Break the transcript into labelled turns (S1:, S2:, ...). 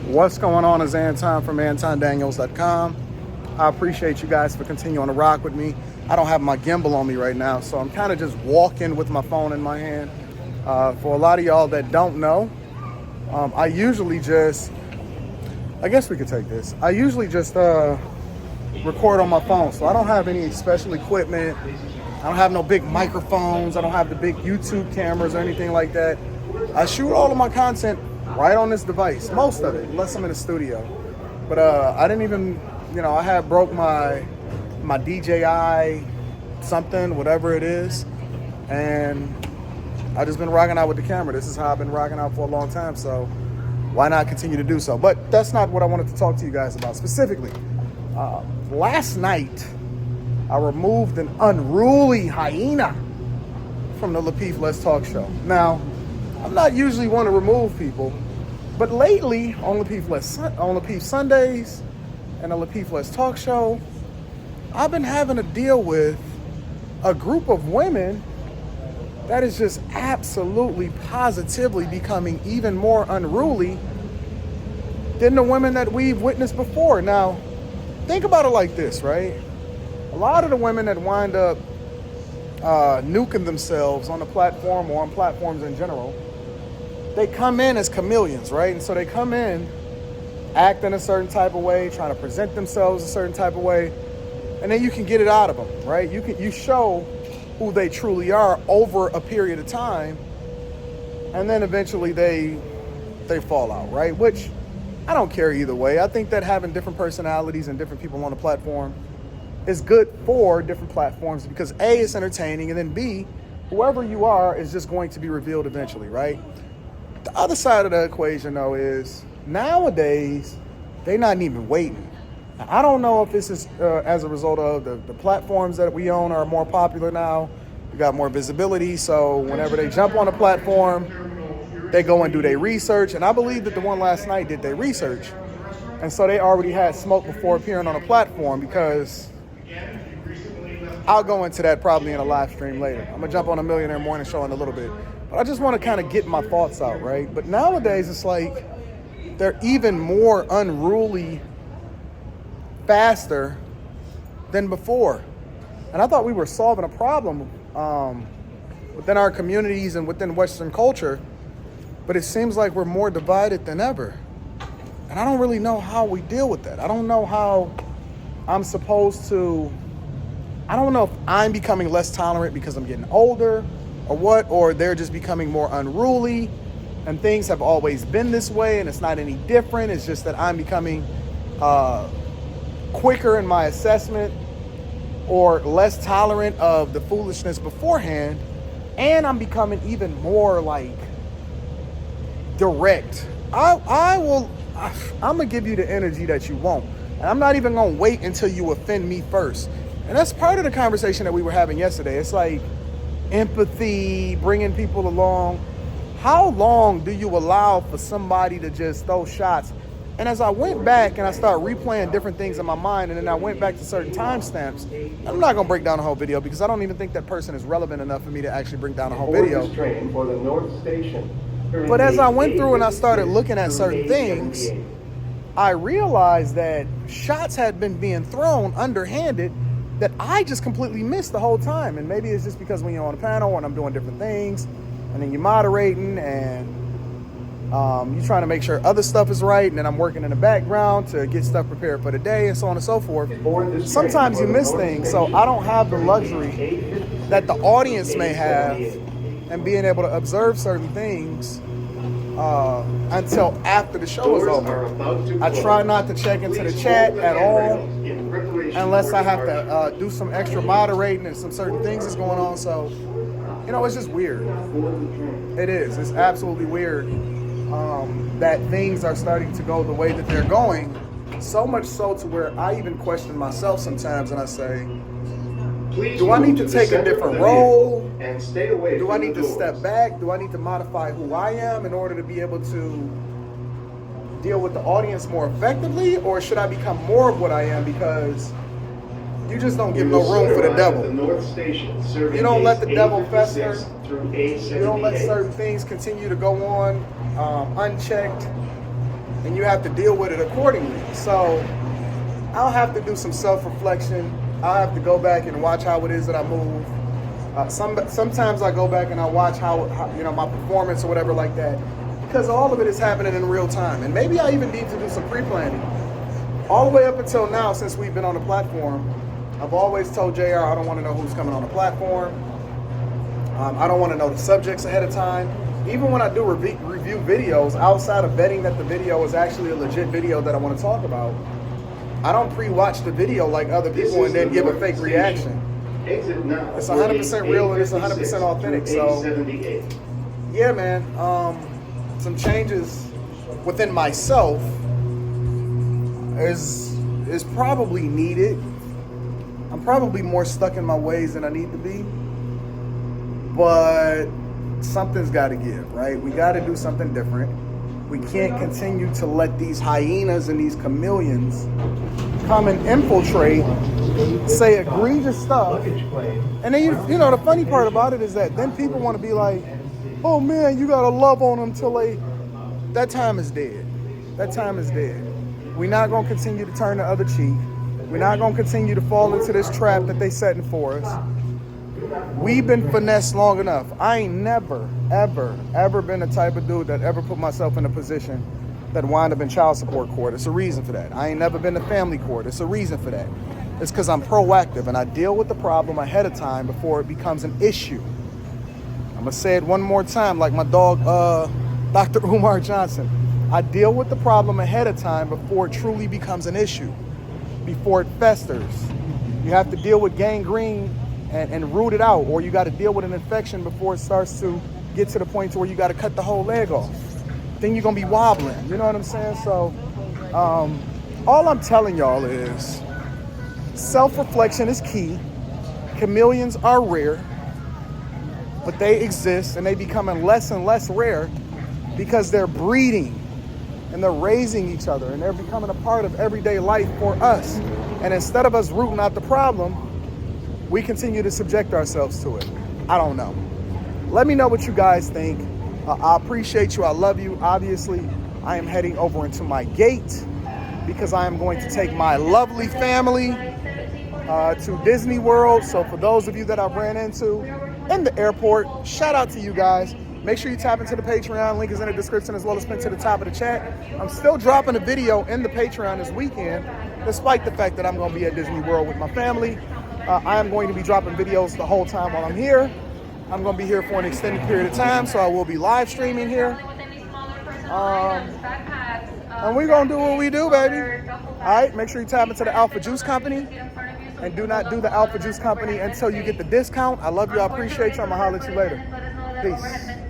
S1: What's going on is Anton from AntonDaniels.com. I appreciate you guys for continuing to rock with me. I don't have my gimbal on me right now, so I'm kind of just walking with my phone in my hand. For a lot of y'all that don't know, I usually just, I guess we could take this. I usually just record on my phone, so I don't have any special equipment. I don't have no big microphones. I don't have the big YouTube cameras or anything like that. I shoot all of my content right on this device, most of it, unless I'm in the studio. But I didn't even, I had broke my DJI something, whatever it is, and I just been rocking out with the camera. This is how I've been rocking out for a long time, so why not continue to do so? But that's not what I wanted to talk to you guys about specifically. Last night, I removed an unruly hyena from the Lapeef Let's Talk show. Now, I'm not usually one to remove people, but lately on Lapeef Sundays and the Lapeef Let's Talk show, I've been having to deal with a group of women that is just absolutely positively becoming even more unruly than the women that we've witnessed before. Now, think about it like this, right? A lot of the women that wind up nuking themselves on the platform or on platforms in general, they come in as chameleons, right? And so they come in acting a certain type of way, trying to present themselves a certain type of way, and then you can get it out of them, right? You show who they truly are over a period of time, and then eventually they fall out, right? Which I don't care either way. I think that having different personalities and different people on the platform is good for different platforms because A, it's entertaining, and then B, whoever you are is just going to be revealed eventually, right? The other side of the equation, though, is nowadays, they're not even waiting. Now, I don't know if this is as a result of the platforms that we own are more popular now. We got more visibility, so whenever they jump on a platform, they go and do their research, and I believe that the one last night did their research, and so they already had smoke before appearing on a platform because I'll go into that probably in a live stream later. I'm gonna jump on a Millionaire Morning Show in a little bit. But I just want to kind of get my thoughts out, right? But nowadays it's like they're even more unruly faster than before. And I thought we were solving a problem within our communities and within Western culture, but it seems like we're more divided than ever. And I don't really know how we deal with that. I don't know how I'm supposed to, I don't know if I'm becoming less tolerant because I'm getting older or what, or they're just becoming more unruly and things have always been this way and it's not any different. It's just that I'm becoming quicker in my assessment or less tolerant of the foolishness beforehand, and I'm becoming even more like direct. I'm gonna give you the energy that you want, and I'm not even gonna wait until you offend me first. And that's part of the conversation that we were having yesterday. It's like empathy, bringing people along. How long do you allow for somebody to just throw shots? And as I went back and I started replaying different things in my mind, and then I went back to certain timestamps, I'm not gonna break down the whole video because I don't even think that person is relevant enough for me to actually break down the whole video.
S2: For the North Station.
S1: But as I went through and I started looking at certain things, I realized that shots had been being thrown underhanded that I just completely missed the whole time. And maybe it's just because when you're on a panel and I'm doing different things, and then you're moderating and you're trying to make sure other stuff is right, and then I'm working in the background to get stuff prepared for the day and so on and so forth. Sometimes you miss things, so I don't have the luxury that the audience may have and being able to observe certain things until after the show is over. I try not to check into the chat at all unless I have to do some extra moderating and some certain things that's going on. So, it's just weird. It is. It's absolutely weird that things are starting to go the way that they're going. So much so to where I even question myself sometimes, and I say, do I need to take a different role? Do I need to step back? Do I need to modify who I am in order to be able to deal with the audience more effectively? Or should I become more of what I am? Because you just don't give no room for the devil. You don't let the devil fester. You don't let certain things continue to go on unchecked. and you have to deal with it accordingly. So I'll have to do some self-reflection. I'll have to go back and watch how it is that I move. Sometimes I go back and I watch how my performance or whatever like that, because all of it is happening in real time. And maybe I even need to do some pre-planning. All the way up until now, since we've been on the platform, I've always told JR I don't want to know who's coming on the platform. I don't want to know the subjects ahead of time. Even when I do review videos, outside of betting that the video is actually a legit video that I want to talk about, I don't pre-watch the video like other people and then give a fake reaction.
S2: Exit now.
S1: It's 100% real and it's 100% authentic. So, yeah, man, some changes within myself is probably needed. I'm probably more stuck in my ways than I need to be, but something's got to give, right? We got to do something different. We can't continue to let these hyenas and these chameleons come and infiltrate, say egregious stuff. And then, you know, the funny part about it is that then people want to be like, oh man, you got to love on them till that time is dead. That time is dead. We're not going to continue to turn the other cheek. We're not going to continue to fall into this trap that they setting for us. We've been finessed long enough. I ain't never, ever been the type of dude that ever put myself in a position that wind up in child support court. It's a reason for that. I ain't never been to family court. It's a reason for that. It's because I'm proactive and I deal with the problem ahead of time before it becomes an issue. I'm going to say it one more time like my dog, Dr. Umar Johnson. I deal with the problem ahead of time before it truly becomes an issue, before it festers. You have to deal with gangrene and root it out, or you got to deal with an infection before it starts to get to the point to where you got to cut the whole leg off. Then you're going to be wobbling. You know what I'm saying? So all I'm telling y'all is self-reflection is key. Chameleons are rare, but they exist and they becoming less and less rare because they're breeding and they're raising each other and they're becoming a part of everyday life for us. And instead of us rooting out the problem, we continue to subject ourselves to it. I don't know. Let me know what you guys think. I appreciate you. I love you. Obviously, I am heading over into my gate because I am going to take my lovely family to Disney World. So for those of you that I've ran into in the airport, shout out to you guys. Make sure you tap into the Patreon. Link is in the description as well as pinned to the top of the chat. I'm still dropping a video in the Patreon this weekend, despite the fact that I'm going to be at Disney World with my family. I am going to be dropping videos the whole time while I'm here. I'm going to be here for an extended period of time, so I will be live streaming here. And we're going to do what we do, baby. All right, make sure you tap into the Alpha Juice Company. And do not do the Alpha Juice Company until you get the discount. I love you. I appreciate you. I'm going to holler at you later. Peace.